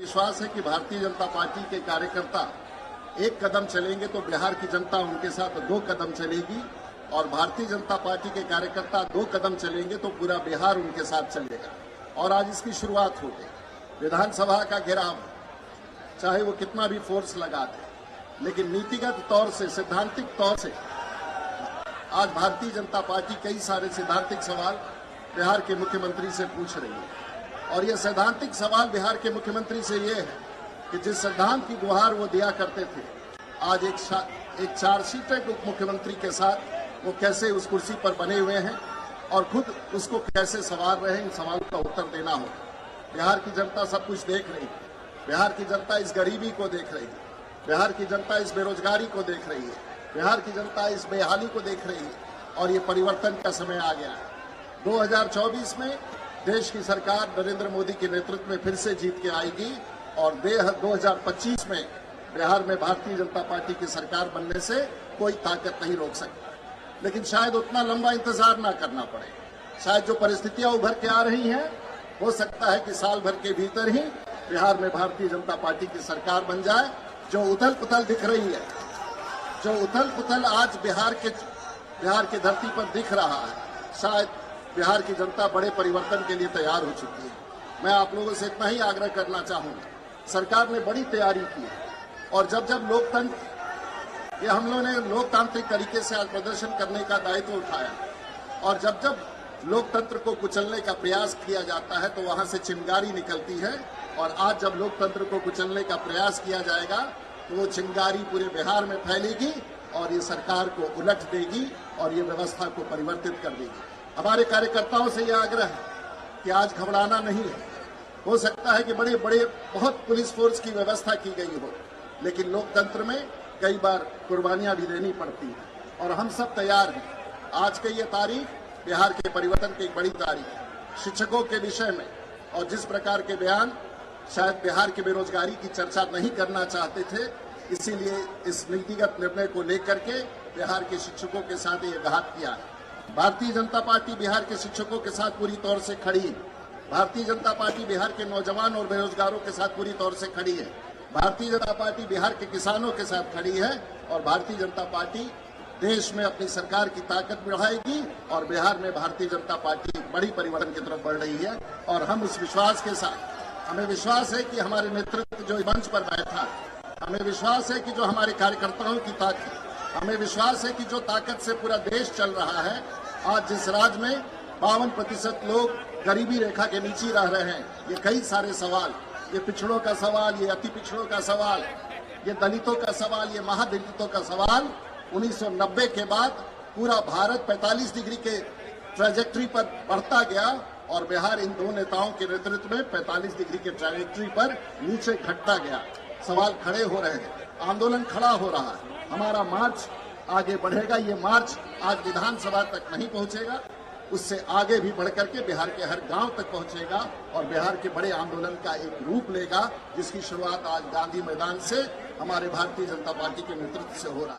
विश्वास है कि भारतीय जनता पार्टी के कार्यकर्ता एक कदम चलेंगे तो बिहार की जनता उनके साथ 2 कदम चलेगी और भारतीय जनता पार्टी के कार्यकर्ता 2 कदम चलेंगे तो पूरा बिहार उनके साथ चलेगा। और आज इसकी शुरुआत हो गई। विधानसभा का घेराव चाहे वो कितना भी फोर्स लगा दे, लेकिन नीतिगत तौर से, सैद्धांतिक तौर से आज भारतीय जनता पार्टी कई सारे सैद्धांतिक सवाल बिहार के मुख्यमंत्री से पूछ रही है। और ये सैद्धांतिक सवाल बिहार के मुख्यमंत्री से ये है कि जिस सिद्धांत की गुहार वो दिया करते थे, आज एक चार्जशीटेड उप मुख्यमंत्री के साथ वो कैसे उस कुर्सी पर बने हुए हैं और खुद उसको कैसे संवार रहे हैं, इन सवालों का उत्तर देना होगा। बिहार की जनता सब कुछ देख रही है। बिहार की जनता इस गरीबी को देख रही है, बिहार की जनता इस बेरोजगारी को देख रही है, बिहार की जनता इस बेहाली को देख रही है और ये परिवर्तन का समय आ गया है। 2024 में देश की सरकार नरेंद्र मोदी के नेतृत्व में फिर से जीत के आएगी और 2025 में बिहार में भारतीय जनता पार्टी की सरकार बनने से कोई ताकत नहीं रोक सकती। लेकिन शायद उतना लंबा इंतजार ना करना पड़े। शायद जो परिस्थितियां उभर के आ रही हैं, हो सकता है कि साल भर के भीतर ही बिहार में भारतीय जनता पार्टी की सरकार बन जाए। जो उथल पुथल दिख रही है, जो उथल पुथल आज बिहार की धरती पर दिख रहा है, शायद बिहार की जनता बड़े परिवर्तन के लिए तैयार हो चुकी है। मैं आप लोगों से इतना ही आग्रह करना चाहूंगा, सरकार ने बड़ी तैयारी की है और जब लोकतंत्र, ये हम लोगों ने लोकतांत्रिक तरीके से आज प्रदर्शन करने का दायित्व उठाया और जब लोकतंत्र को कुचलने का प्रयास किया जाता है तो वहां से चिंगारी निकलती है। और आज जब लोकतंत्र को कुचलने का प्रयास किया जाएगा तो वो चिंगारी पूरे बिहार में फैलेगी और ये सरकार को उलट देगी और ये व्यवस्था को परिवर्तित कर देगी। हमारे कार्यकर्ताओं से यह आग्रह है कि आज घबराना नहीं है। हो सकता है कि बड़े बहुत पुलिस फोर्स की व्यवस्था की गई हो, लेकिन लोकतंत्र में कई बार कुर्बानियां भी देनी पड़ती हैं और हम सब तैयार हैं। आज की ये तारीख बिहार के परिवर्तन की एक बड़ी तारीख है। शिक्षकों के विषय में और जिस प्रकार के बयान शायद बिहार की बेरोजगारी की चर्चा नहीं करना चाहते थे, इसीलिए इस नीतिगत निर्णय को लेकर के बिहार के शिक्षकों के साथ ये घात किया है। भारतीय जनता पार्टी बिहार के शिक्षकों के साथ पूरी तौर से खड़ी है। भारतीय जनता पार्टी बिहार के नौजवान और बेरोजगारों के साथ पूरी तौर से खड़ी है। भारतीय जनता पार्टी बिहार के किसानों के साथ खड़ी है और भारतीय जनता पार्टी देश में अपनी सरकार की ताकत बढ़ाएगी और बिहार में भारतीय जनता पार्टी बड़ी परिवर्तन की तरफ बढ़ रही है। और हम उस विश्वास के साथ, हमें विश्वास है कि हमारे नेतृत्व जो मंच पर बैठा, हमें विश्वास है कि जो हमारे कार्यकर्ताओं की ताकत, हमें विश्वास है कि जो ताकत से पूरा देश चल रहा है, आज जिस राज्य में 52% लोग गरीबी रेखा के नीचे रह रहे हैं, ये कई सारे सवाल, ये पिछड़ों का सवाल, ये अति पिछड़ों का सवाल, ये दलितों का सवाल, ये महादलितों का सवाल, 1990 के बाद पूरा भारत 45 डिग्री के ट्रैजेक्टरी पर बढ़ता गया और बिहार इन 2 नेताओं के नेतृत्व में 45 डिग्री के ट्रैजेक्टरी पर नीचे घटता गया। सवाल खड़े हो रहे हैं, आंदोलन खड़ा हो रहा है, हमारा मार्च आगे बढ़ेगा। ये मार्च आज विधानसभा तक नहीं पहुंचेगा, उससे आगे भी बढ़कर के बिहार के हर गांव तक पहुंचेगा और बिहार के बड़े आंदोलन का एक रूप लेगा, जिसकी शुरुआत आज गांधी मैदान से हमारे भारतीय जनता पार्टी के नेतृत्व से हो रहा है।